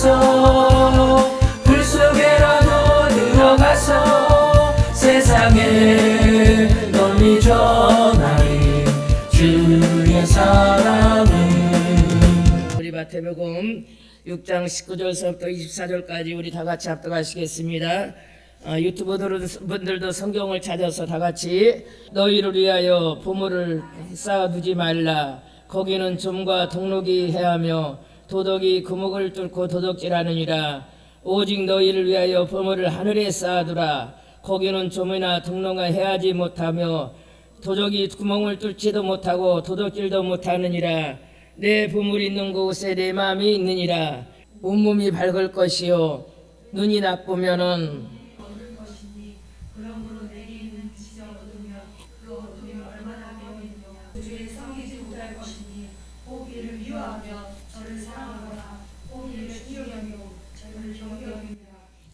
들어가서 불 속에라도 들어가서 세상에 널리 전하리 주의 사랑을. 우리 마태복음 6장 19절서부터 24절까지 우리 다 같이 합독하시겠습니다. 유튜브 분들도 성경을 찾아서 다 같이 너희를 위하여 보물을 쌓아두지 말라. 거기는 좀과 동록이 해하며 도덕이 구멍을 뚫고 도둑질하느니라. 오직 너희를 위하여 보물을 하늘에 쌓아두라. 거기는 좀이나 동록이 해하지 못하며 도적이 구멍을 뚫지도 못하고 도둑질도 못하느니라. 내 보물 있는 곳에 내 마음이 있느니라. 온몸이 밝을 것이요 눈이 나쁘면은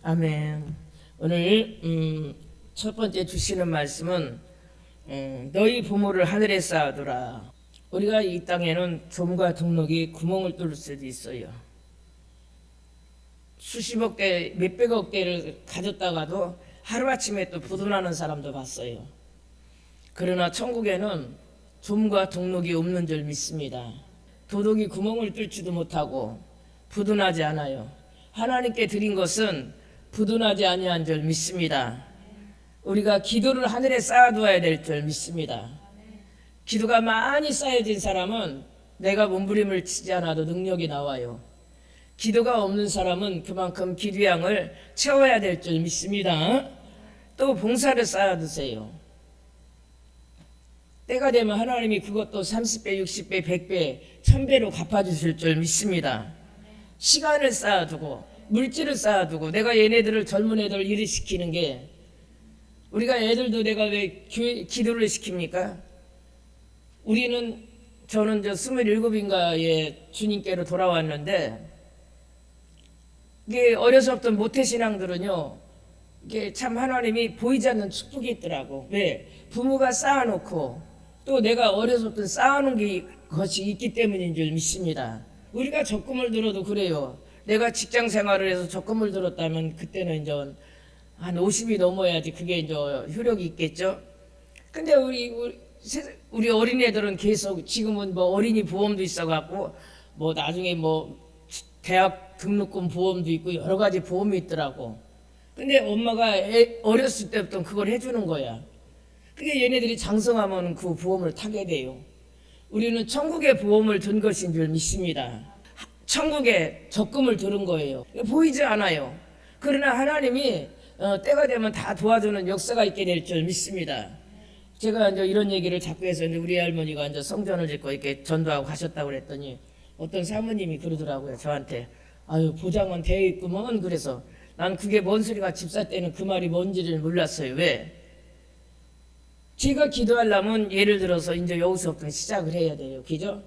아멘. 오늘 첫 번째 주시는 말씀은 너희 보물을 하늘에 쌓아두라. 우리가 이 땅에는 좀과 동록이 구멍을 뚫을 수도 있어요. 수십억 대 몇백억 대를 가졌다가도 하루아침에 또 부도나는 사람도 봤어요. 그러나 천국에는 좀과 동록이 없는 줄 믿습니다. 도둑이 구멍을 뚫지도 못하고 부도나지 않아요. 하나님께 드린 것은 부도나지 아니한 줄 믿습니다. 우리가 기도를 하늘에 쌓아두어야 될 줄 믿습니다. 기도가 많이 쌓여진 사람은 내가 몸부림을 치지 않아도 능력이 나와요. 기도가 없는 사람은 그만큼 기도량을 채워야 될 줄 믿습니다. 또 봉사를 쌓아두세요. 때가 되면 하나님이 그것도 30배, 60배, 100배, 1000배로 갚아주실 줄 믿습니다. 시간을 쌓아두고 물질을 쌓아두고 내가 얘네들을 젊은 애들 일을 시키는 게 우리가 애들도 내가 왜 기도를 시킵니까? 저는 27인가에 주님께로 돌아왔는데 이게 어려서부터 모태신앙들은요 이게 참 하나님이 보이지 않는 축복이 있더라고. 왜? 부모가 쌓아놓고 또 내가 어려서부터 쌓아놓은 것이 있기 때문인 줄 믿습니다. 우리가 적금을 들어도 그래요. 내가 직장 생활을 해서 적금을 들었다면 그때는 이제 한 50이 넘어야지 그게 이제 효력이 있겠죠. 근데 우리 어린애들은 계속 지금은 뭐 어린이 보험도 있어갖고 뭐 나중에 뭐 대학 등록금 보험도 있고 여러 가지 보험이 있더라고. 근데 엄마가 어렸을 때부터 그걸 해주는 거야. 그게 얘네들이 장성하면 그 보험을 타게 돼요. 우리는 천국의 보험을 든 것인 줄 믿습니다. 천국에 적금을 들은 거예요. 보이지 않아요. 그러나 하나님이 때가 되면 다 도와주는 역사가 있게 될 줄 믿습니다. 제가 이제 이런 얘기를 자꾸 해서 우리 할머니가 이제 성전을 짓고 이렇게 전도하고 가셨다고 그랬더니 어떤 사모님이 그러더라고요. 저한테 아유 보장은 되어 있구먼. 그래서 난 그게 뭔 소리가 집사 때는 그 말이 뭔지를 몰랐어요. 왜? 제가 기도하려면 예를 들어서 이제 여기서부터 시작을 해야 돼요. 그죠?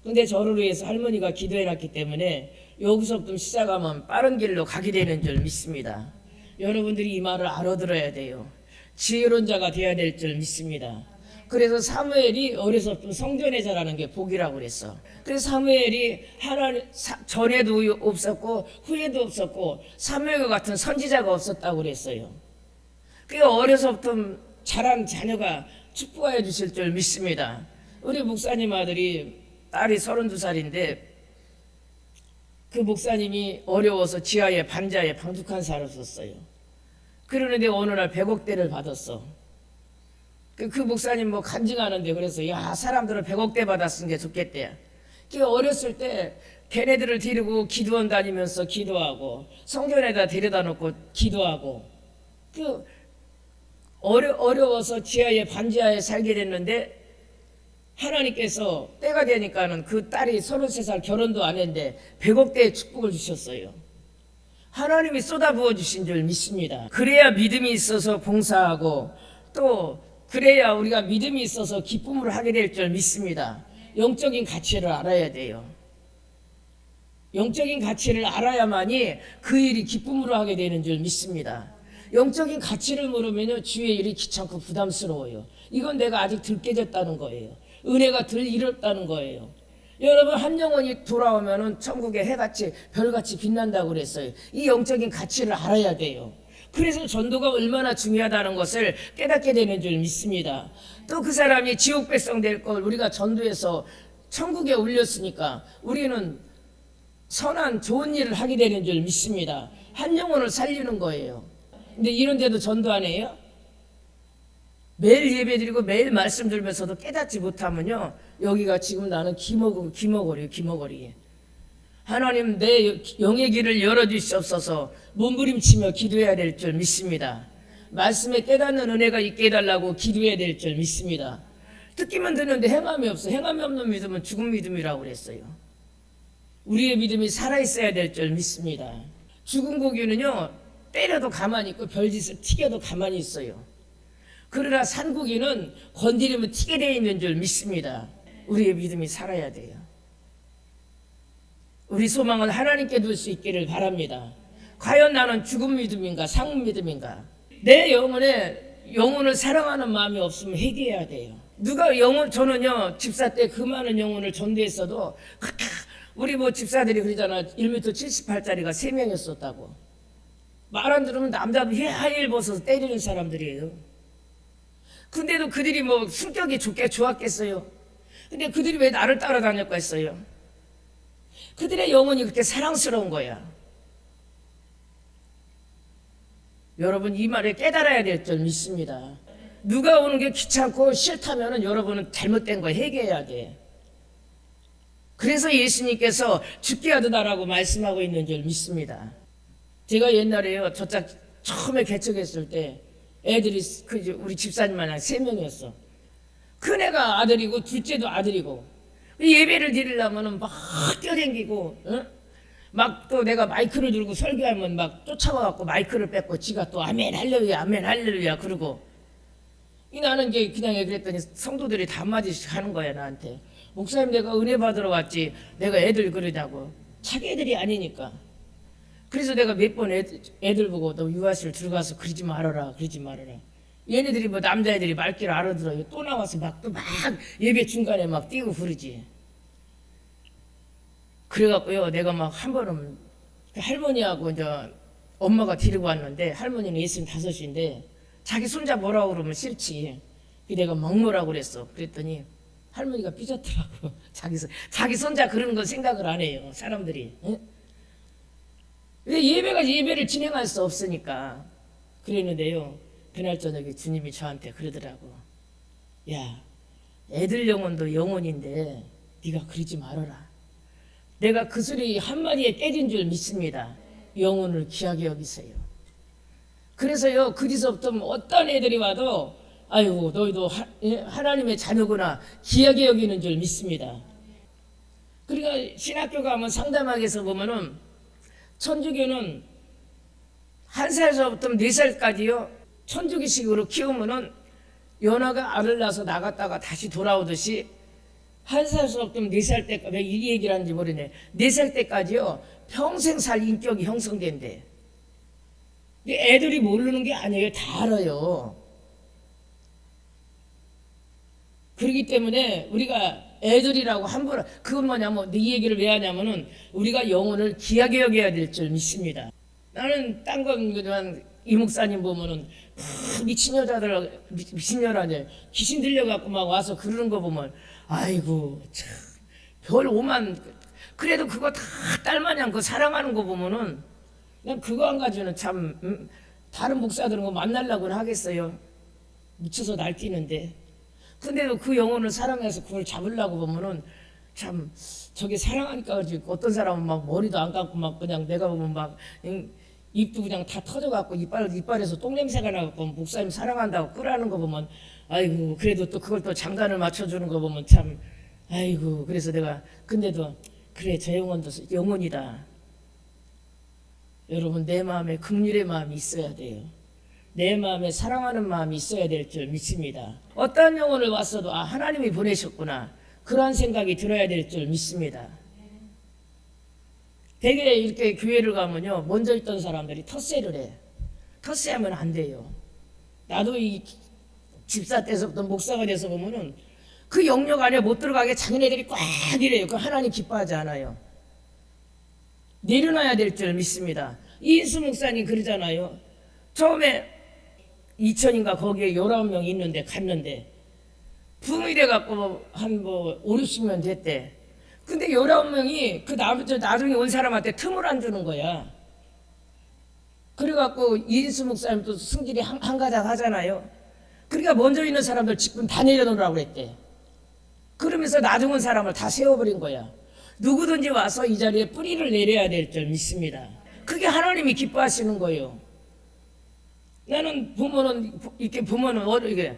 근데 저를 위해서 할머니가 기도해놨기 때문에 여기서부터 시작하면 빠른 길로 가게 되는 줄 믿습니다. 여러분들이 이 말을 알아들어야 돼요. 지혜로운 자가 되어야 될 줄 믿습니다. 그래서 사무엘이 어려서부터 성전에 자라는 게 복이라고 그랬어. 그래서 사무엘이 하나님 전에도 없었고 후에도 없었고 사무엘과 같은 선지자가 없었다고 그랬어요. 그 어려서부터 자란 자녀가 축복해 주실 줄 믿습니다. 우리 목사님 아들이 딸이 32살인데 그 목사님이 어려워서 지하에 반자에 방북한 살았었어요. 그러는데 어느 날 100억대를 받았어. 그 목사님 뭐 간증하는데 그래서 야 사람들은 100억대 받았으니까 좋겠대. 그 어렸을 때 걔네들을 데리고 기도원 다니면서 기도하고 성전에다 데려다 놓고 기도하고 그 어려워서 지하에 반지하에 살게 됐는데 하나님께서 때가 되니까는 그 딸이 33살 결혼도 안 했는데 100억대의 축복을 주셨어요. 하나님이 쏟아부어 주신 줄 믿습니다. 그래야 믿음이 있어서 봉사하고 또 그래야 우리가 믿음이 있어서 기쁨으로 하게 될 줄 믿습니다. 영적인 가치를 알아야 돼요. 영적인 가치를 알아야만이 그 일이 기쁨으로 하게 되는 줄 믿습니다. 영적인 가치를 모르면 주의 일이 귀찮고 부담스러워요. 이건 내가 아직 덜 깨졌다는 거예요. 은혜가 덜 이뤘다는 거예요. 여러분 한 영혼이 돌아오면은 천국의 해같이 별같이 빛난다고 그랬어요. 이 영적인 가치를 알아야 돼요. 그래서 전도가 얼마나 중요하다는 것을 깨닫게 되는 줄 믿습니다. 또 그 사람이 지옥 백성 될 걸 우리가 전도해서 천국에 올렸으니까 우리는 선한 좋은 일을 하게 되는 줄 믿습니다. 한 영혼을 살리는 거예요. 근데 이런데도 전도 안 해요? 매일 예배드리고 매일 말씀 들으면서도 깨닫지 못하면요, 여기가 지금 나는 기머거리. 하나님, 내 영의 길을 열어주시옵소서. 몸부림치며 기도해야 될 줄 믿습니다. 말씀에 깨닫는 은혜가 있게 해달라고 기도해야 될 줄 믿습니다. 듣기만 듣는데 행함이 없어. 행함이 없는 믿음은 죽은 믿음이라고 그랬어요. 우리의 믿음이 살아있어야 될 줄 믿습니다. 죽은 고기는요, 때려도 가만히 있고 별짓을 튀겨도 가만히 있어요. 그러나 산고기는 건드리면 튀게 되어 있는 줄 믿습니다. 우리의 믿음이 살아야 돼요. 우리 소망은 하나님께 둘 수 있기를 바랍니다. 과연 나는 죽은 믿음인가 산 믿음인가? 내 영혼을 사랑하는 마음이 없으면 회개해야 돼요. 저는요, 집사 때 그 많은 영혼을 전도했어도 우리 집사들이 그러잖아. 1m 78짜리가 3명이었었다고. 말 안 들으면 남자도 하일 벗어서 때리는 사람들이에요. 근데도 그들이 성격이 좋았겠어요. 근데 그들이 왜 나를 따라다녔겠어요? 그들의 영혼이 그렇게 사랑스러운 거야. 여러분, 이 말에 깨달아야 될 줄 믿습니다. 누가 오는 게 귀찮고 싫다면 여러분은 잘못된 거 회개해야 돼. 그래서 예수님께서 죽게 하듯하라고 말씀하고 있는 줄 믿습니다. 제가 옛날에요, 저짝 처음에 개척했을 때 애들이 우리 집사님만 한 3명이었어. 큰애가 아들이고 둘째도 아들이고, 예배를 드리려면 막 뛰어댕기고, 막 또 내가 마이크를 들고 설교하면 막 쫓아와갖고 마이크를 뺏고 지가 또 아멘 할렐루야 아멘 할렐루야 그러고, 나는 이제 그냥 그랬더니 성도들이 다 한마디씩 하는 거야 나한테. 목사님, 내가 은혜 받으러 왔지 내가 애들 그러냐고. 자기 애들이 아니니까. 그래서 내가 몇 번 애들 보고 너 유아실 들어가서 그러지 말아라. 얘네들이 남자애들이 말귀를 알아들어요. 또 나와서 막 예배 중간에 막 뛰고 그러지. 그래갖고요, 내가 한 번은 할머니하고 이제 엄마가 데리고 왔는데, 할머니는 65인데 자기 손자 뭐라고 그러면 싫지. 내가 먹노라고 그랬어. 그랬더니 할머니가 삐졌더라고. 자기 손자 그러는 건 생각을 안 해요, 사람들이. 왜 예배를 진행할 수 없으니까 그랬는데요, 그날 저녁에 주님이 저한테 그러더라고. 야, 애들 영혼도 영혼인데 네가 그러지 말아라. 내가 그 소리 한마디에 때린 줄 믿습니다. 영혼을 귀하게 여기세요. 그래서요, 그 뒤서부터 어떤 애들이 와도 아이고 너희도 하나님의 자녀구나 귀하게 여기는 줄 믿습니다. 그러니까 신학교 가면 상담학에서 보면은 천주교는 1살서부터 4살까지요 천주교식으로 키우면은 연하가 알을 낳아서 나갔다가 다시 돌아오듯이 1살서부터 4살 때까지, 왜 이 얘기를 하는지 모르네. 4살 때까지요 평생 살 인격이 형성된대. 애들이 모르는 게 아니에요. 다 알아요. 그렇기 때문에 우리가 애들이라고 함부로, 그건 뭐냐면 이 얘기를 왜 하냐면은 우리가 영혼을 귀하게 여겨야 될 줄 믿습니다. 나는 딴 건 그냥 이 목사님 보면은 미친 여자들 귀신 들려갖고 막 와서 그러는 거 보면 아이고 참 별 오만. 그래도 그거 다 딸마냥 그 사랑하는 거 보면은 그냥 그거 한 가지는 참 다른 목사들은 거 만나려고는 하겠어요. 미쳐서 날뛰는데. 근데도 그 영혼을 사랑해서 그걸 잡으려고 보면은 참 저게 사랑하니까 어떤 사람은 막 머리도 안 감고 막 그냥 내가 보면 막 입도 그냥 다 터져갖고 이빨에서 똥냄새가 나갖고 목사님 사랑한다고 끄라는 거 보면 아이고, 그래도 또 그걸 또 장단을 맞춰주는 거 보면 참 아이고. 그래서 내가 근데도 그래, 저 영혼도 영혼이다. 여러분, 내 마음에 긍휼의 마음이 있어야 돼요. 내 마음에 사랑하는 마음이 있어야 될 줄 믿습니다. 어떤 영혼을 왔어도 하나님이 보내셨구나, 그러한 생각이 들어야 될 줄 믿습니다. 되게 이렇게 교회를 가면요, 먼저 있던 사람들이 텃세를 해. 텃세하면 안 돼요. 나도 이 집사 때서부터 목사가 돼서 보면은 그 영역 안에 못 들어가게 자기네들이 꽉 이래요. 그 하나님 기뻐하지 않아요. 내려놔야 될 줄 믿습니다. 이인수 목사님 그러잖아요. 처음에 이천인가 거기에 19명 있는데 갔는데 붕이 돼갖고 한 5, 60명 됐대. 근데 19명이 그 나중에 온 사람한테 틈을 안 주는 거야. 그래갖고 이인수 목사님도 승질이 한 가닥 하잖아요. 그러니까 먼저 있는 사람들 직분 다 내려놓으라고 그랬대. 그러면서 나중 온 사람을 다 세워버린 거야. 누구든지 와서 이 자리에 뿌리를 내려야 될 줄 믿습니다. 그게 하나님이 기뻐하시는 거예요. 나는 이렇게 보면은 이게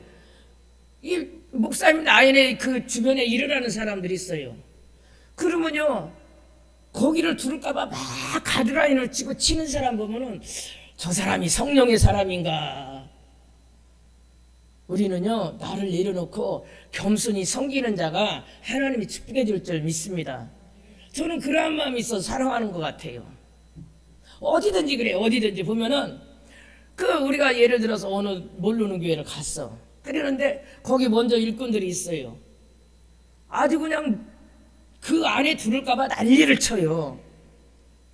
이 목사님 나인의 그 주변에 일어나는 사람들이 있어요. 그러면요 거기를 두를까봐 막 가드라인을 치고 치는 사람 보면은 저 사람이 성령의 사람인가. 우리는요 나를 내려놓고 겸손히 섬기는 자가 하나님이 축복해 줄 줄 믿습니다. 저는 그러한 마음이 있어서 사랑하는 것 같아요. 어디든지 그래. 어디든지 보면은 우리가 예를 들어서 어느 모르는 교회를 갔어. 그러는데 거기 먼저 일꾼들이 있어요. 아주 그냥 그 안에 들을까봐 난리를 쳐요.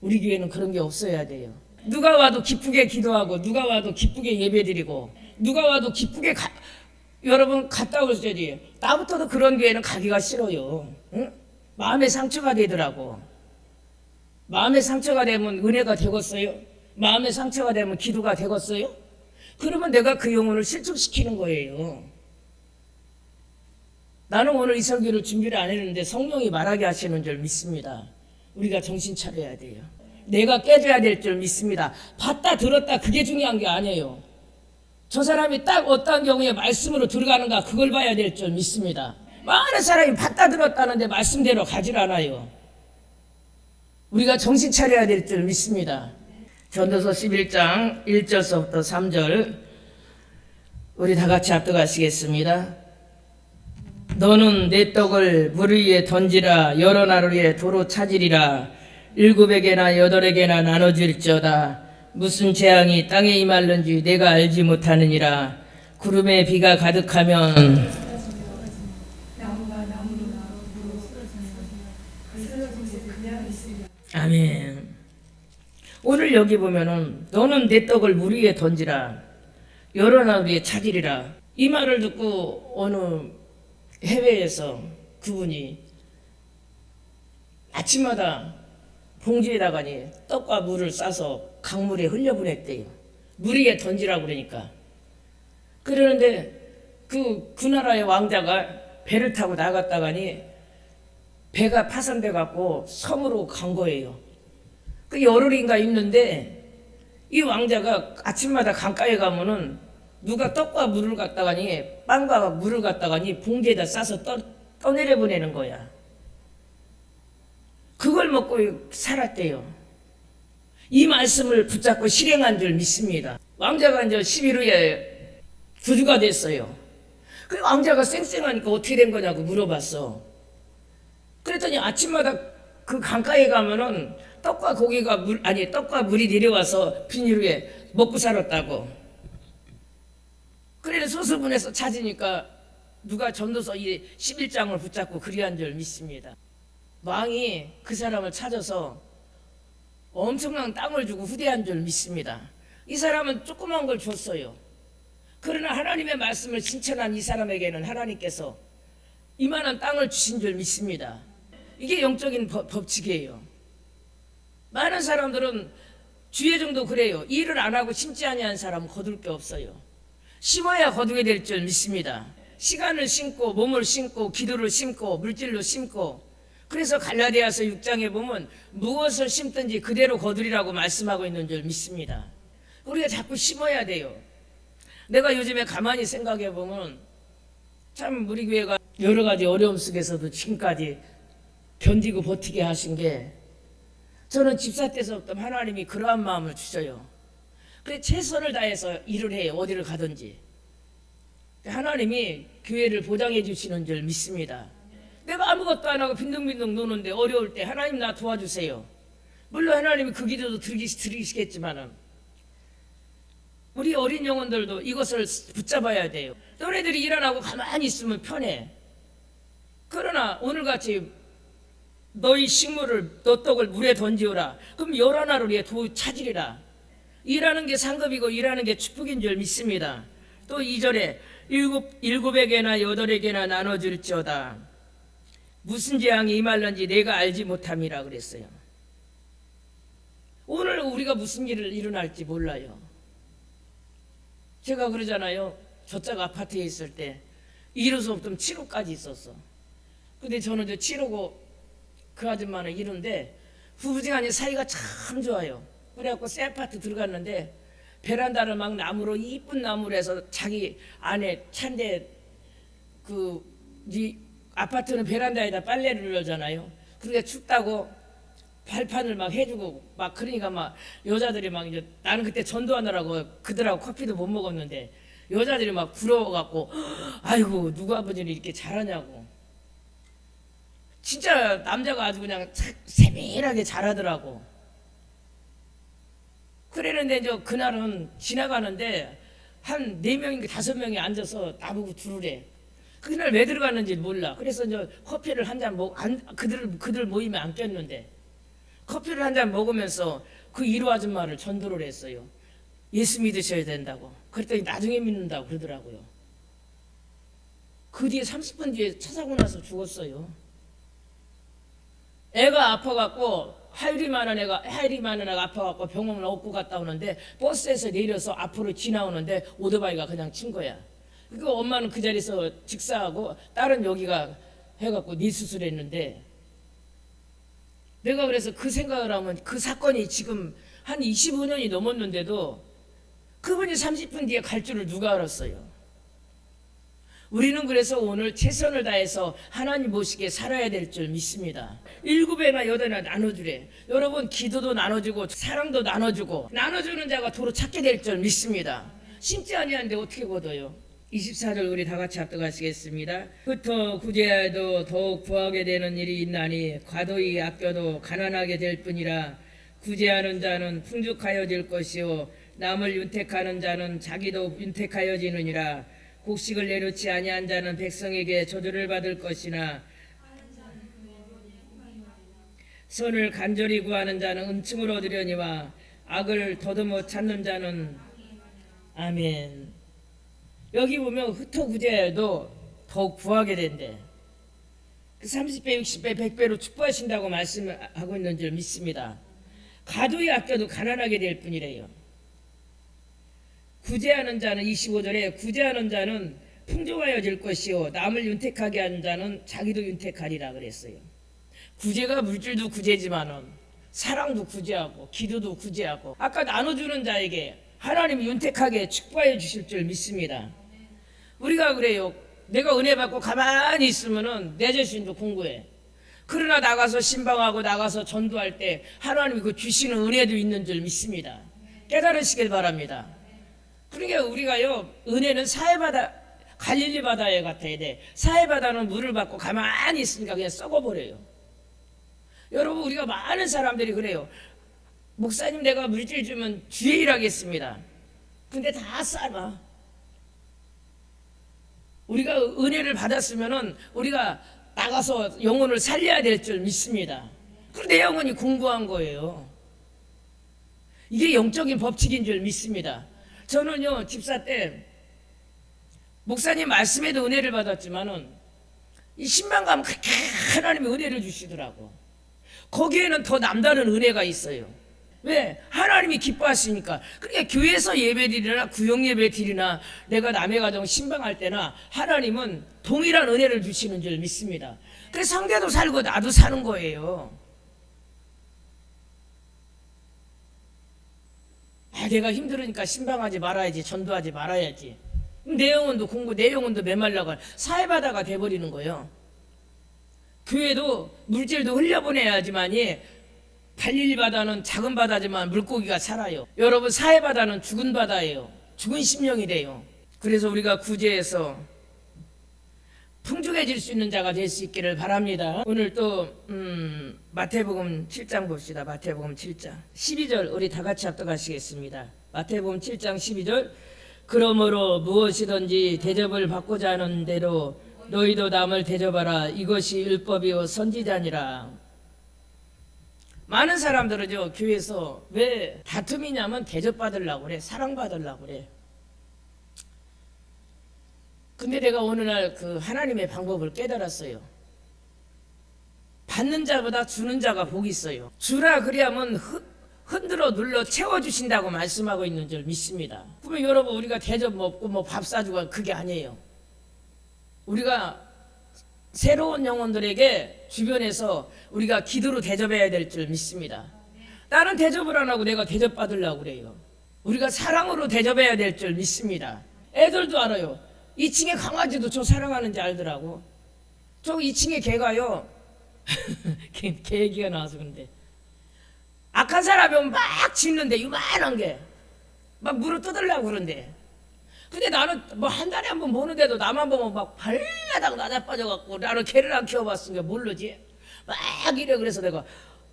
우리 교회는 그런 게 없어야 돼요. 누가 와도 기쁘게 기도하고 누가 와도 기쁘게 예배드리고 누가 와도 기쁘게 여러분 갔다 오셔야지. 나부터도 그런 교회는 가기가 싫어요. 응? 마음에 상처가 되더라고. 마음에 상처가 되면 은혜가 되겠어요? 마음에 상처가 되면 기도가 되겠어요? 그러면 내가 그 영혼을 실족시키는 거예요. 나는 오늘 이 설교를 준비를 안 했는데 성령이 말하게 하시는 줄 믿습니다. 우리가 정신 차려야 돼요. 내가 깨져야 될 줄 믿습니다. 봤다 들었다 그게 중요한 게 아니에요. 저 사람이 딱 어떤 경우에 말씀으로 들어가는가 그걸 봐야 될 줄 믿습니다. 많은 사람이 봤다 들었다는데 말씀대로 가질 않아요. 우리가 정신 차려야 될 줄 믿습니다. 전도서 11장 1절서부터 3절 우리 다 같이 합독하시겠습니다. 너는 내 떡을 물 위에 던지라. 여러 나루에 도로 찾으리라. 7에게나 8에게나 나눠줄지어다. 무슨 재앙이 땅에 임할는지 내가 알지 못하느니라. 구름에 비가 가득하면 아멘. 오늘 여기 보면은 너는 내 떡을 물 위에 던지라. 여러 나루에 찾으리라. 이 말을 듣고 어느 해외에서 그분이 아침마다 봉지에다가니 떡과 물을 싸서 강물에 흘려보냈대요. 물 위에 던지라고 그러니까. 그러는데 그 나라의 왕자가 배를 타고 나갔다가니 배가 파손돼 갖고 섬으로 간 거예요. 그 열흘인가 있는데 이 왕자가 아침마다 강가에 가면은 누가 떡과 물을 갖다가니 빵과 물을 갖다가니 봉지에다 싸서 떠내려 보내는 거야. 그걸 먹고 살았대요. 이 말씀을 붙잡고 실행한 줄 믿습니다. 왕자가 이제 10일 후에 구주가 됐어요. 그 왕자가 쌩쌩하니까 어떻게 된 거냐고 물어봤어. 그랬더니 아침마다 그 강가에 가면은 떡과 물이 내려와서 비닐 위에 먹고 살았다고. 그래서 소수분에서 찾으니까 누가 전도서 11장을 붙잡고 그리한 줄 믿습니다. 왕이 그 사람을 찾아서 엄청난 땅을 주고 후대한 줄 믿습니다. 이 사람은 조그만 걸 줬어요. 그러나 하나님의 말씀을 신천한 이 사람에게는 하나님께서 이만한 땅을 주신 줄 믿습니다. 이게 영적인 법칙이에요. 많은 사람들은 주의 정도 그래요. 일을 안 하고 심지 아니한 사람은 거둘 게 없어요. 심어야 거두게 될 줄 믿습니다. 시간을 심고 몸을 심고 기도를 심고 물질로 심고. 그래서 갈라디아서 6장에 보면 무엇을 심든지 그대로 거두리라고 말씀하고 있는 줄 믿습니다. 우리가 자꾸 심어야 돼요. 내가 요즘에 가만히 생각해 보면 참 우리 교회가 여러 가지 어려움 속에서도 지금까지 견디고 버티게 하신 게, 저는 집사 때서부터 하나님이 그러한 마음을 주셔요. 그래 최선을 다해서 일을 해요. 어디를 가든지. 하나님이 교회를 보장해 주시는 줄 믿습니다. 내가 아무것도 안 하고 빈둥빈둥 노는데 어려울 때 하나님 나 도와주세요. 물론 하나님이 그 기도도 들으시겠지만은 우리 어린 영혼들도 이것을 붙잡아야 돼요. 너네들이 일 안 하고 가만히 있으면 편해. 그러나 오늘같이 너희 식물을 너 떡을 물에 던지오라. 그럼 열하나를 위해 도 찾으리라. 일하는 게 상급이고 일하는 게 축복인 줄 믿습니다. 또 2절에 일곱에게나 여덟에게나 나눠줄지어다. 무슨 재앙이 임할런지 내가 알지 못함이라 그랬어요. 오늘 우리가 무슨 일을 일어날지 몰라요. 제가 그러잖아요. 저쪽 아파트에 있을 때 이룰 수 없던 7호까지 있었어. 근데 저는 이제 7호고 그 아줌마는 이룬데 부부지간에 사이가 참 좋아요. 그래갖고 새 아파트 들어갔는데 베란다를 막 나무로 이쁜 나무로 해서 자기 안에 찬데 이 아파트는 베란다에다 빨래를 넣잖아요. 그러니까 춥다고 발판을 막 해주고 막 그러니까 막 여자들이 막 이제 나는 그때 전도하느라고 그들하고 커피도 못 먹었는데 여자들이 막 부러워갖고 아이고 누구 아버지는 이렇게 잘하냐고. 진짜 남자가 아주 그냥 세밀하게 잘하더라고. 그랬는데 이제 그날은 지나가는데 한 4명인가 5명이 앉아서 나보고 들으래. 그날 왜 들어갔는지 몰라. 그래서 이제 커피를 한 잔 그들 모임에 안 꼈는데 커피를 한 잔 먹으면서 그 1호 아줌마를 전도를 했어요. 예수 믿으셔야 된다고. 그랬더니 나중에 믿는다고 그러더라고요. 그 뒤에 30분 뒤에 찾아오고 나서 죽었어요. 애가 아파갖고 하율이 많은 애가 아파갖고 병원을 업고 갔다 오는데 버스에서 내려서 앞으로 지나오는데 오토바이가 그냥 친 거야. 그 엄마는 그 자리에서 직사하고 딸은 여기가 해갖고 네 수술했는데 내가 그래서 그 생각을 하면 그 사건이 지금 한 25년이 넘었는데도 그분이 30분 뒤에 갈 줄을 누가 알았어요. 우리는 그래서 오늘 최선을 다해서 하나님 보시기에 살아야 될 줄 믿습니다. 7배나 8배나 나눠주래. 여러분 기도도 나눠주고 사랑도 나눠주고 나눠주는 자가 도로 찾게 될 줄 믿습니다. 심지 아니한데 어떻게 거둬요. 24절 우리 다 같이 합독하시겠습니다. 흩어 구제하여도 더욱 구하게 되는 일이 있나니 과도히 아껴도 가난하게 될 뿐이라. 구제하는 자는 풍족하여질 것이요 남을 윤택하는 자는 자기도 윤택하여지느니라. 곡식을 내놓지 아니한 자는 백성에게 저주를 받을 것이나 선을 간절히 구하는 자는 은총을 얻으려니와 악을 더듬어 찾는 자는 아멘. 여기 보면 흩어구제해도 더욱 구하게 된대. 30배, 60배, 100배로 축복하신다고 말씀하고 있는 줄 믿습니다. 가도히 아껴도 가난하게 될 뿐이래요. 구제하는 자는 25절에 구제하는 자는 풍족하여질 것이요 남을 윤택하게 하는 자는 자기도 윤택하리라 그랬어요. 구제가 물질도 구제지만은 사랑도 구제하고 기도도 구제하고 아까 나눠주는 자에게 하나님이 윤택하게 축복해 주실 줄 믿습니다. 우리가 그래요. 내가 은혜 받고 가만히 있으면은 내 자신도 공부해. 그러나 나가서 신방하고 나가서 전도할 때 하나님이 그 주시는 은혜도 있는 줄 믿습니다. 깨달으시길 바랍니다. 그러니까 우리가요 은혜는 사해바다 갈릴리 바다에 같아야 돼. 사해바다는 물을 받고 가만히 있으니까 그냥 썩어버려요. 여러분 우리가 많은 사람들이 그래요. 목사님 내가 물질 주면 주의 일하겠습니다. 근데 다 삶아. 우리가 은혜를 받았으면은 우리가 나가서 영혼을 살려야 될 줄 믿습니다. 그리고 내 영혼이 공부한 거예요. 이게 영적인 법칙인 줄 믿습니다. 저는요 집사 때 목사님 말씀에도 은혜를 받았지만은 이 신방 가면 그렇게 하나님이 은혜를 주시더라고. 거기에는 더 남다른 은혜가 있어요. 왜? 하나님이 기뻐하시니까. 그러니까 교회에서 예배드리나 구역 예배드리나 내가 남의 가정 신방할 때나 하나님은 동일한 은혜를 주시는 줄 믿습니다. 그래서 성대도 살고 나도 사는 거예요. 내가 힘들으니까 신방하지 말아야지, 전도하지 말아야지. 내 영혼도 공부, 내 영혼도 메말라가 사해바다가 돼버리는 거예요. 교회도 물질도 흘려보내야지만이 갈릴리 바다는 작은 바다지만 물고기가 살아요. 여러분 사해바다는 죽은 바다예요. 죽은 심령이래요. 그래서 우리가 구제해서 풍족해질 수 있는 자가 될 수 있기를 바랍니다. 오늘 또 마태복음 7장 봅시다. 마태복음 7장 12절 우리 다 같이 합독하시겠습니다. 마태복음 7장 12절 그러므로 무엇이든지 대접을 받고자 하는 대로 너희도 남을 대접하라. 이것이 율법이요 선지자니라. 많은 사람들은요, 교회에서 왜 다툼이냐면 대접받으려고 그래. 사랑받으려고 그래. 근데 내가 어느 날 그 하나님의 방법을 깨달았어요. 받는 자보다 주는 자가 복이 있어요. 주라 그리하면 흔들어 눌러 채워주신다고 말씀하고 있는 줄 믿습니다. 그러면 여러분, 우리가 대접 먹고 뭐 밥 사주고 그게 아니에요. 우리가 새로운 영혼들에게 주변에서 우리가 기도로 대접해야 될 줄 믿습니다. 나는 대접을 안 하고 내가 대접받으려고 그래요. 우리가 사랑으로 대접해야 될 줄 믿습니다. 애들도 알아요. 2층에 강아지도 저 사랑하는지 알더라고. 저 2층에 개가요. 개 얘기가 나와서 근데 악한 사람이 오면 막 짖는데, 요만한 게 막 물어 뜯으려고 그런데, 근데 나는 뭐 한 달에 한 번 보는데도 나만 보면 막 발라당 나자빠져갖고, 나는 개를 안 키워봤으니까 모르지. 막 이래. 그래서 내가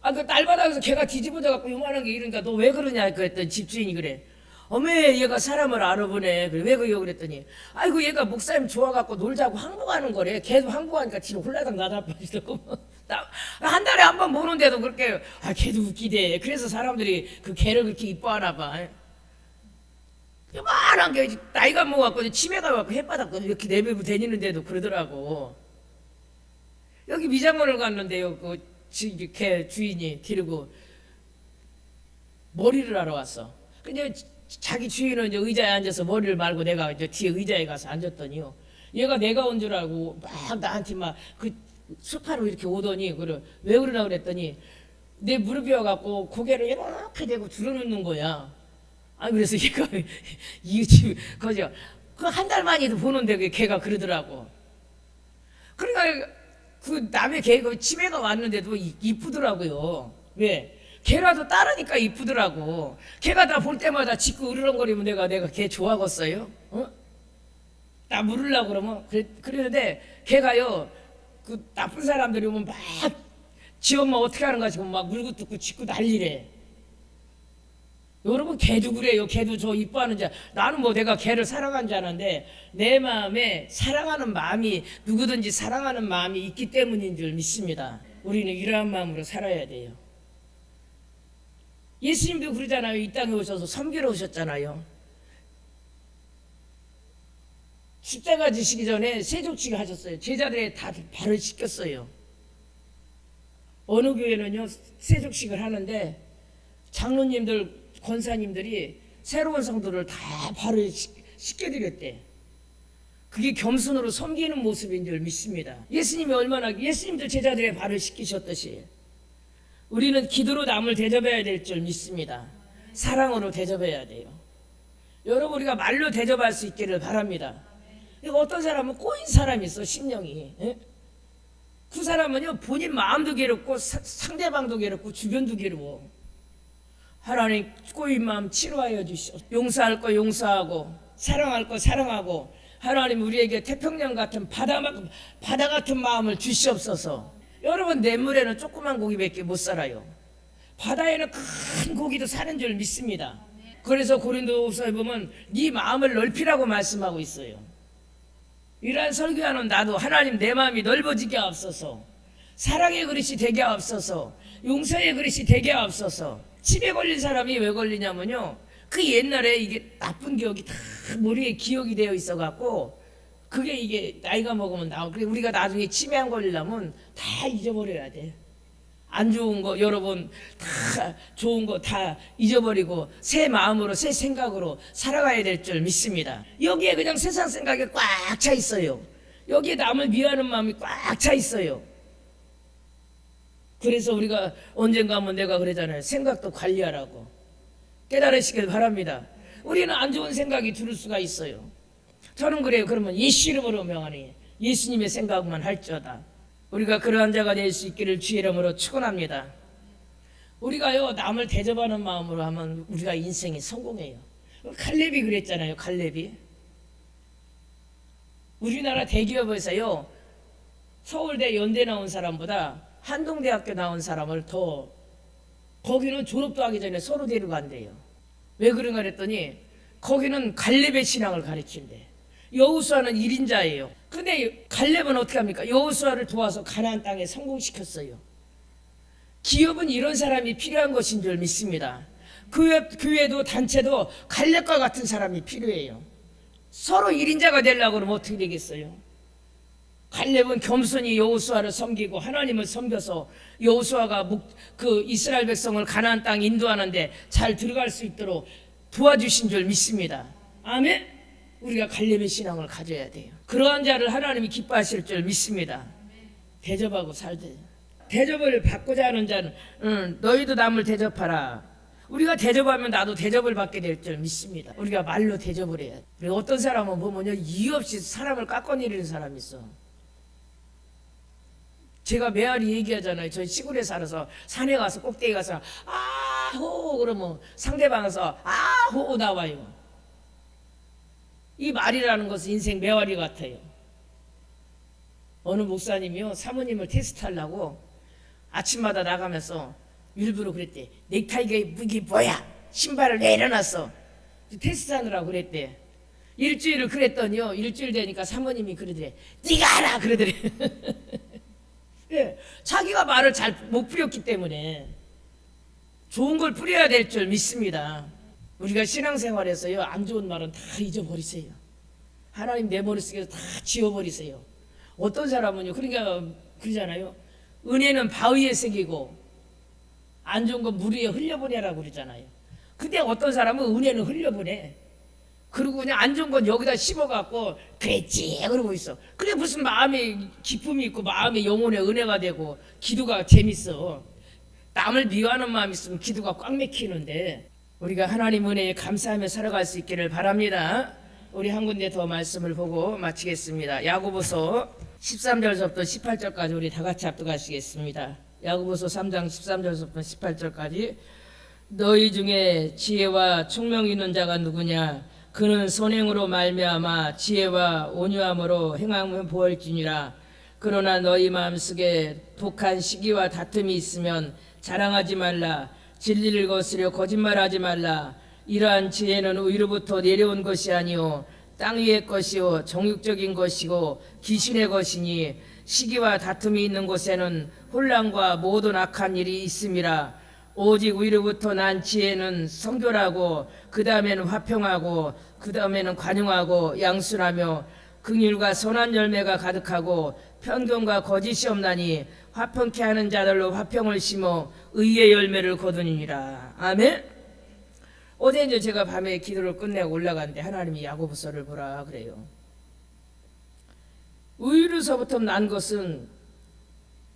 그 날바닥에서 개가 뒤집어져갖고 요만한 게 이러니까 너 왜 그러냐 그랬더니 집주인이 그래. 어메, 얘가 사람을 알아보네. 그래, 왜 그래요? 그랬더니 아이고, 얘가 목사님 좋아갖고 놀자고 항복하는 거래. 걔도 항복하니까 지금 홀라당 나자빠지더고. 한 달에 한 번 보는데도 그렇게 걔도 웃기대. 그래서 사람들이 그 개를 그렇게 이뻐하나 봐. 요만한 게 나이가 먹어갖고 치매가 갖고 햇바닥 이렇게 내비고 다니는데도 그러더라고. 여기 미장원을 갔는데요, 그 개 주인이 데리고 머리를 하러 왔어. 근데 자기 주인은 이제 의자에 앉아서 머리를 말고 내가 이제 뒤에 의자에 가서 앉았더니요, 얘가 내가 온 줄 알고 막 나한테 막 그 소파로 이렇게 오더니, 그래 왜 그러나 그랬더니 내 무릎이 와갖고 고개를 이렇게 대고 들어놓는 거야. 그래서 얘가 이 집 거죠. 그 한 달 만에도 보는데 그 걔가 그러더라고. 그러니까 그 남의 개가 치매가 왔는데도 이쁘더라고요. 왜? 걔라도 따르니까 이쁘더라고. 걔가 나 볼 때마다 짖고 으르렁거리면 내가 걔 좋아하겠어요? 나 물으려고 그러면 그랬는데 걔가요, 그 나쁜 사람들이 오면 막 지 엄마 어떻게 하는가 지금 막 물고 뜯고 짖고 난리래. 여러분, 개도 그래요. 개도 저 이뻐하는 자. 나는 뭐 내가 개를 사랑한 줄 아는데, 내 마음에 사랑하는 마음이, 누구든지 사랑하는 마음이 있기 때문인 줄 믿습니다. 우리는 이러한 마음으로 살아야 돼요. 예수님도 그러잖아요. 이 땅에 오셔서 섬기러 오셨잖아요. 십자가 지시기 전에 세족치기 하셨어요. 제자들의 다 발을 씻겼어요. 어느 교회는요, 세족식을 하는데 장로님들, 권사님들이 새로운 성도를 다 발을 씻겨드렸대. 그게 겸손으로 섬기는 모습인 줄 믿습니다. 예수님이 예수님도 제자들의 발을 씻기셨듯이 우리는 기도로 남을 대접해야 될 줄 믿습니다. 사랑으로 대접해야 돼요. 여러분, 우리가 말로 대접할 수 있기를 바랍니다. 어떤 사람은 꼬인 사람이 있어, 심령이. 그 사람은요, 본인 마음도 괴롭고 상대방도 괴롭고 주변도 괴로워. 하나님, 꼬인 마음 치료하여 주시오. 용서할 거 용서하고, 사랑할 거 사랑하고, 하나님 우리에게 태평양 같은 바다 같은 마음을 주시옵소서. 여러분, 냇물에는 조그만 고기밖에 못 살아요. 바다에는 큰 고기도 사는 줄 믿습니다. 그래서 고린도후서에 보면 네 마음을 넓히라고 말씀하고 있어요. 이러한 설교하는 나도 하나님, 내 마음이 넓어지게 하옵소서. 사랑의 그릇이 되게 하옵소서. 용서의 그릇이 되게 하옵소서. 치매 걸린 사람이 왜 걸리냐면요, 그 옛날에 이게 나쁜 기억이 다 머리에 기억이 되어 있어갖고, 그게 이게 나이가 먹으면 나오고, 우리가 나중에 치매 안 걸리려면 다 잊어버려야 돼. 안 좋은 거, 여러분, 다 좋은 거 다 잊어버리고 새 마음으로, 새 생각으로 살아가야 될 줄 믿습니다. 여기에 그냥 세상 생각이 꽉 차 있어요. 여기에 남을 미워하는 마음이 꽉 차 있어요. 그래서 우리가 언젠가 한번 내가 그러잖아요. 생각도 관리하라고. 깨달으시길 바랍니다. 우리는 안 좋은 생각이 들을 수가 있어요. 저는 그래요. 그러면 예수 이름으로 명하니 예수님의 생각만 할지어다. 우리가 그러한 자가 될 수 있기를 주의 이름으로 축원합니다. 우리가요, 남을 대접하는 마음으로 하면 우리가 인생이 성공해요. 칼렙이 그랬잖아요. 칼렙이 우리나라 대기업에서요, 서울대, 연대 나온 사람보다 한동대학교 나온 사람을 더, 거기는 졸업도 하기 전에 서로 데리고 간대요. 왜 그런가 그랬더니 거기는 갈렙의 신앙을 가르친대. 여호수아는 1인자예요. 근데 갈렙은 어떻게 합니까? 여호수아를 도와서 가나안 땅에 성공시켰어요. 기업은 이런 사람이 필요한 것인 줄 믿습니다. 교회도 단체도 갈렙과 같은 사람이 필요해요. 서로 1인자가 되려고 그러면 어떻게 되겠어요? 갈렙은 겸손히 여호수아를 섬기고 하나님을 섬겨서 여호수아가 그 이스라엘 백성을 가나안 땅 인도하는데 잘 들어갈 수 있도록 도와주신 줄 믿습니다. 아멘. 우리가 갈렙의 신앙을 가져야 돼요. 그러한 자를 하나님이 기뻐하실 줄 믿습니다. 대접하고 살되 대접을 받고자 하는 자는 너희도 남을 대접하라. 우리가 대접하면 나도 대접을 받게 될 줄 믿습니다. 우리가 말로 대접을 해야 돼. 우리 어떤 사람은 보면요, 이유 없이 사람을 깎아내리는 사람이 있어. 제가 메아리 얘기하잖아요. 저희 시골에 살아서 산에 가서 꼭대기 가서 아호 그러면 상대방에서 아호 나와요. 이 말이라는 것은 인생 메아리 같아요. 어느 목사님이요, 사모님을 테스트하려고 아침마다 나가면서 일부러 그랬대. 넥타이가 이게 뭐야? 신발을 내려놨어. 테스트하느라고 그랬대. 일주일을 그랬더니요, 일주일 되니까 사모님이 그러더래. 네가 하라 그러더래. 예, 자기가 말을 잘 못 뿌렸기 때문에 좋은 걸 뿌려야 될 줄 믿습니다. 우리가 신앙생활에서요, 안 좋은 말은 다 잊어버리세요. 하나님 내 머릿속에서 다 지워버리세요. 어떤 사람은요, 그러니까 그러잖아요. 은혜는 바위에 새기고 안 좋은 건 물 위에 흘려보내라고 그러잖아요. 근데 어떤 사람은 은혜는 흘려보내. 그리고 그냥 안 좋은 건 여기다 씹어갖고 그랬지 그러고 있어. 그래 무슨 마음에 기쁨이 있고 마음에 영혼의 은혜가 되고 기도가 재밌어. 남을 미워하는 마음이 있으면 기도가 꽉 막히는데 우리가 하나님 은혜에 감사하며 살아갈 수 있기를 바랍니다. 우리 한 군데 더 말씀을 보고 마치겠습니다. 야고보서 13절서부터 18절까지 우리 다 같이 합독하시겠습니다. 야고보서 3장 13절서부터 18절까지. 너희 중에 지혜와 총명 있는 자가 누구냐? 그는 선행으로 말미암아 지혜와 온유함으로 행하면 보할지니라. 그러나 너희 마음속에 독한 시기와 다툼이 있으면 자랑하지 말라. 진리를 거스려 거짓말하지 말라. 이러한 지혜는 위로부터 내려온 것이 아니요 땅 위의 것이요 정욕적인 것이고 귀신의 것이니 시기와 다툼이 있는 곳에는 혼란과 모든 악한 일이 있음이라. 오직 위로부터 난 지혜는 성결하고 그 다음에는 화평하고 그 다음에는 관용하고 양순하며 긍휼과 선한 열매가 가득하고 편견과 거짓이 없나니 화평케 하는 자들로 화평을 심어 의의 열매를 거두니라. 아멘. 어제 이제 제가 밤에 기도를 끝내고 올라갔는데 하나님이 야고보서를 보라 그래요. 위로서부터 난 것은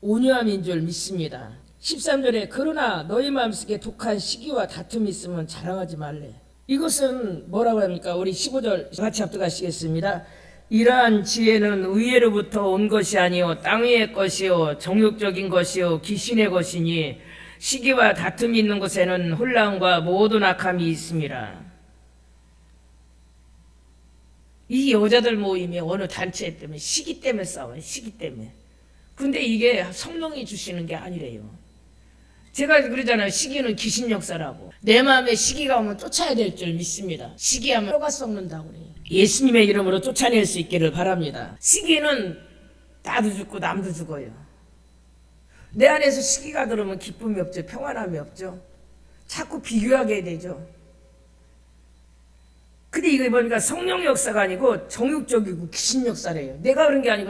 온유함인 줄 믿습니다. 13절에 그러나 너희 마음속에 독한 시기와 다툼이 있으면 자랑하지 말래. 이것은 뭐라고 합니까? 우리 15절 같이 합독하시겠습니다. 이러한 지혜는 위로부터 온 것이 아니요 땅 위의 것이요 정욕적인 것이요 귀신의 것이니 시기와 다툼이 있는 곳에는 혼란과 모든 악함이 있습니다. 이 여자들 모임이 어느 단체 때문에 시기 때문에 싸워요. 시기 때문에. 근데 이게 성령이 주시는 게 아니래요. 제가 그러잖아요. 시기는 귀신 역사라고. 내 마음에 시기가 오면 쫓아야 될 줄 믿습니다. 시기하면 뼈가 썩는다고 그래요. 예수님의 이름으로 쫓아낼 수 있기를 바랍니다. 시기는 나도 죽고 남도 죽어요. 내 안에서 시기가 들어오면 기쁨이 없죠. 평안함이 없죠. 자꾸 비교하게 되죠. 근데 이거 보니까 성령 역사가 아니고 정욕적이고 귀신 역사래요. 내가 그런 게 아니고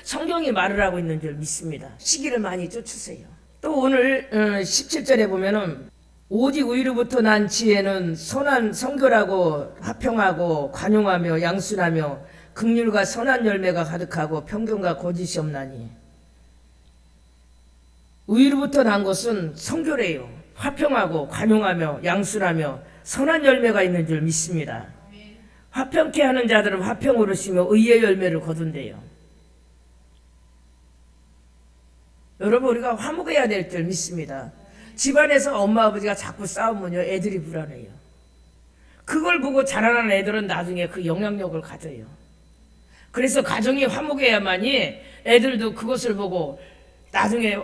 성경이 말을 하고 있는 줄 믿습니다. 시기를 많이 쫓으세요. 또 오늘 17절에 보면은 오직 위로부터 난 지혜는 선한 성결하고 화평하고 관용하며 양순하며 긍휼과 선한 열매가 가득하고 편견과 거짓이 없나니. 위로부터 난 것은 성결해요. 화평하고 관용하며 양순하며 선한 열매가 있는 줄 믿습니다. 화평케 하는 자들은 화평으로 심어 의의 열매를 거둔대요. 여러분 우리가 화목해야 될 줄 믿습니다. 집안에서 엄마 아버지가 자꾸 싸우면요 애들이 불안해요. 그걸 보고 자라나는 애들은 나중에 그 영향력을 가져요. 그래서 가정이 화목해야만이 애들도 그것을 보고 나중에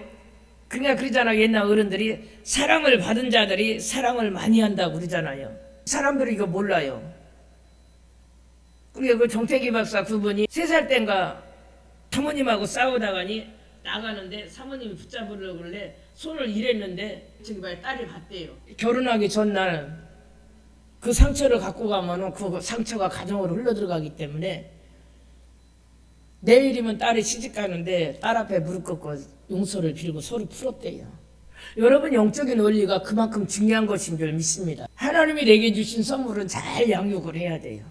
그냥 그러잖아요. 옛날 어른들이 사랑을 받은 자들이 사랑을 많이 한다고 그러잖아요. 사람들이 이거 몰라요. 그리고 그 정태기 박사 그분이 3살 땐가 사모님하고 싸우다가니 나가는데 사모님이 붙잡으려고 그래 손을 이랬는데 저기 봐요 딸이 봤대요. 결혼하기 전날 그 상처를 갖고 가면은 그 상처가 가정으로 흘러들어가기 때문에 내일이면 딸이 시집 가는데 딸 앞에 무릎 꿇고 용서를 빌고 서로 풀었대요. 여러분 영적인 원리가 그만큼 중요한 것인 줄 믿습니다. 하나님이 내게 주신 선물은 잘 양육을 해야 돼요.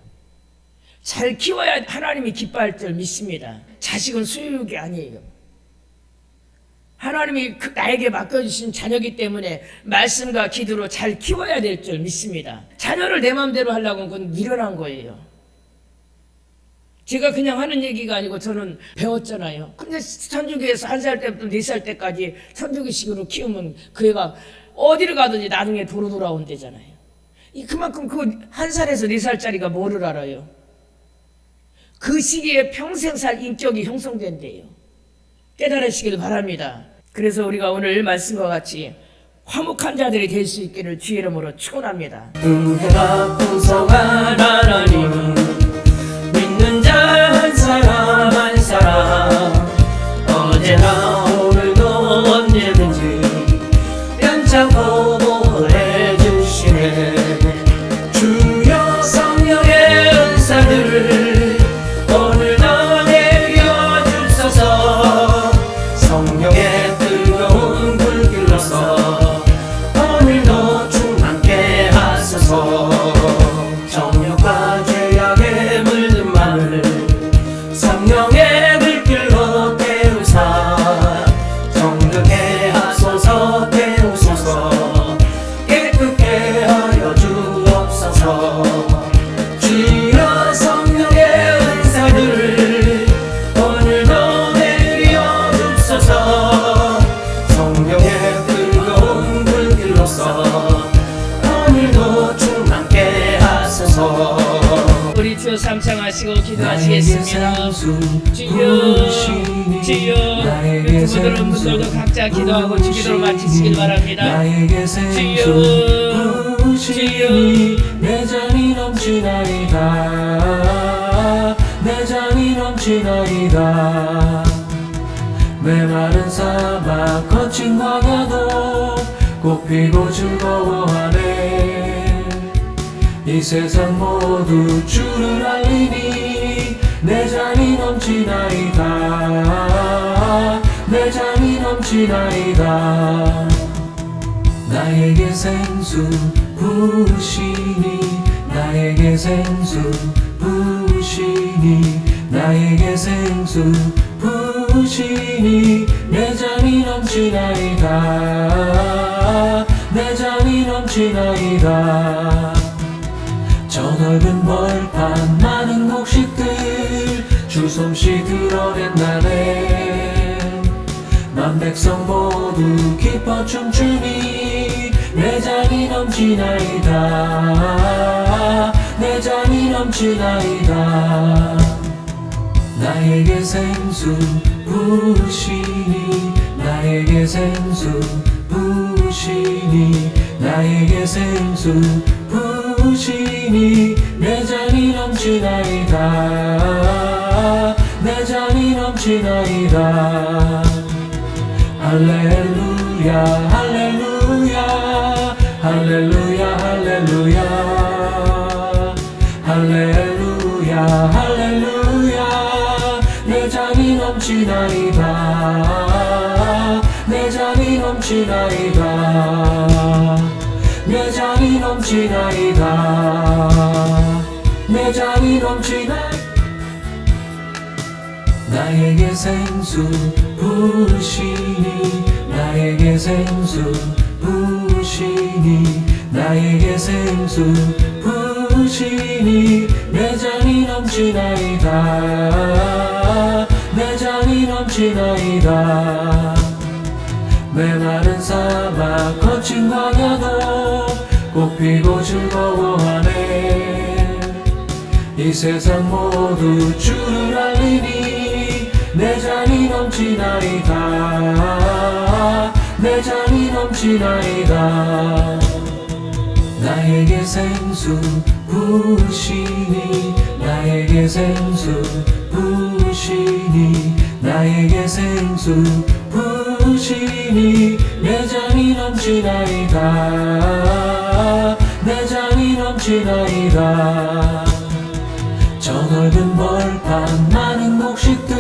잘 키워야 하나님이 기뻐할 줄 믿습니다. 자식은 소유욕이 아니에요. 하나님이 나에게 맡겨주신 자녀이기 때문에 말씀과 기도로 잘 키워야 될 줄 믿습니다. 자녀를 내 마음대로 하려고 그건 미련한 거예요. 제가 그냥 하는 얘기가 아니고 저는 배웠잖아요. 근데 천주교에서 1살 때부터 4살 때까지 천주교식으로 키우면 그 애가 어디를 가든지 나중에 도로 돌아온대잖아요. 그만큼 그 1살에서 4살짜리가 뭐를 알아요? 그 시기에 평생 살 인격이 형성된대요. 깨달으시길 바랍니다. 그래서 우리가 오늘 말씀과 같이 화목한 자들이 될 수 있기를 주의 이름으로 축원합니다. 은혜가 풍성한 하나님 믿는 자 한 사람 한 사람 어제나 오늘도 언제든지 변창고 보호해 주시네. 주여 성령의 은사들 오늘도 내려 주소서. 성령의 뜨거운 불길로서 오늘도 충만케 하소서. 정욕과 죄악에 물든 마음을 성령의 불길로 태우사 정결케 하소서. 태우소서. 깨끗게 하여 주옵소서. 주여 성령의 은사들 오늘도 내려 주소서. 성령의 뜨거운 불길로서 오늘도 충만케 하소서. 우리 주여 삼창하시고 기도하시겠습니다. 주여 유튜브 분들도 각자 기도하고 주기도로 마치시길 바랍니다. 주여 내 잔이 넘치나이다. 내 잔이 넘치나이다. 메마른 사막 거친 광야도 꽃피고 즐거워하네. 이 세상 모두 주를 알리니 내 잔이 넘치나이다. 내 잔이 넘치나이다. 나에게 생수 부으시니 나에게 생수 부으시니 나에게 생수 부으시니 내 잔이 넘치나이다. 내 잔이 넘치나이다. 저 넓은 벌판 많은 곡식들 주 솜씨 드러낸다네. 만백성 모두 기뻐 춤추니 내 잔이 넘치나이다. 내 잔이 넘치나이다. 나에게 생수 부으시니 나에게 생수 부으시니 나에게 생수 부으시니 내 잔이 넘치나이다. 내 잔이 넘치나이다. 할렐루야 할렐루야 할렐루야 할렐루야 할렐루야 할렐루야. 내 잔이 넘치나이다. 내 잔이 넘치나이다. 내 잔이 넘치나이다. 내 잔이 넘치나이다. 나에게 생수 부으시니 나에게 생수 부으시니 나에게 생수 부으시니 내 잔이 넘치나이다. 내 잔이 넘치나이다. 메마른 사막 거친 광야도 꽃피고 즐거워하네. 이 세상 모두 주를 알리니 내 잔이 넘치나이다. 내 잔이 넘치나이다. 나에게 생수 부으시니 나에게 생수 부으시니 나에게 생수 부으시니 내 잔이 넘치나이다 내 잔이 넘치나이다 저 넓은 벌판 많은 곡식들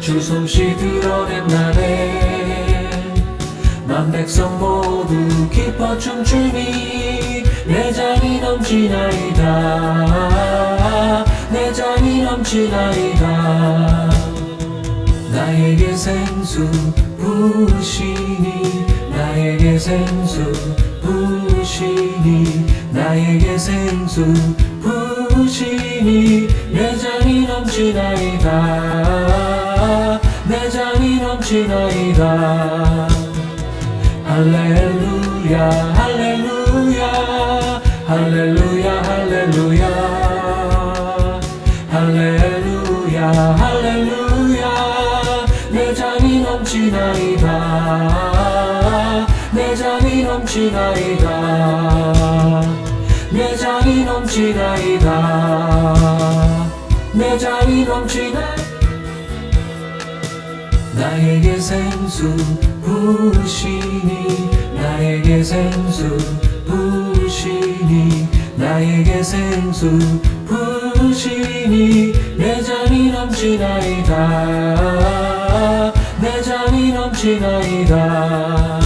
주 솜씨 드러낸 날에 만 백성 모두 기뻐 춤추니 내 잔이 넘치나이다 내 잔이 넘치나이다 나에게 생수 부으시니 나에게 생수 부으시니 나에게 생수 부으시니 내 잔이 넘치나이다 내 잔이 넘치나이다 할렐루야 할렐루야 할렐루야 할렐루야 할렐루야 할렐루야 내 잔이 넘치나이다 내 잔이 넘치나이다 내 잔이 넘치나이다 내 잔이 넘치나이다 나에게 생수 부으시니 나에게 생수 부으시니 나에게 생수 부으시니 내 잔이 넘치나이다 내 잔이 넘치나이다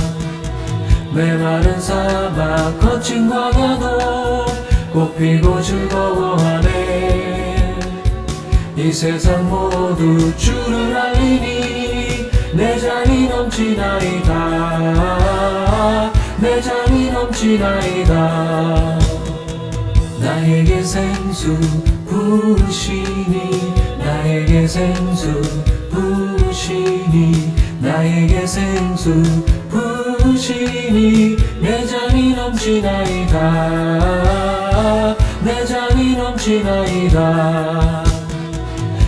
메마른 사막 거친 광야도 꽃피고 즐거워하네 이 세상 모두 주를 알리니 내 잔이 넘치나이다 내 잔이 넘치나이다 나에게 생수 부으시니 나에게 생수 부으시니 나에게 생수 부으시니 내 잔이 넘치나이다 내 잔이 넘치나이다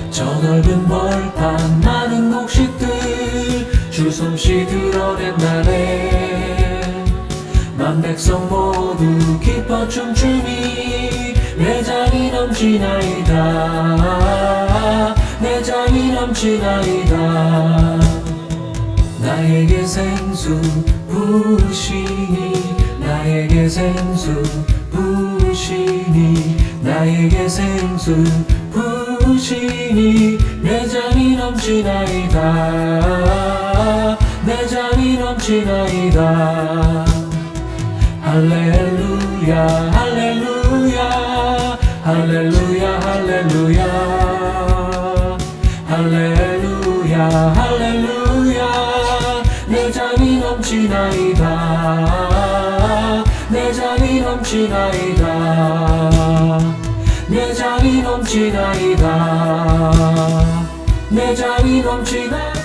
저 넓은 벌판 많은 곡식들 주 솜씨 드러낸 날에 만 백성 모두 기뻐 춤추니 내 잔이 넘치나이다 내 잔이 넘치나이다 나에게 생수 부으시니 나에게 생수 부으시니 나에게 생수 부으시니 내 잔이 넘치나이다 내 잔이 넘치나이다 할렐루야 할렐루야 할렐루야 할렐루야 할렐루야 할렐루야 내 잔이 넘치나이다 내 잔이 넘치나이다 내 잔이 넘치나이다 내 잔이 넘치나이다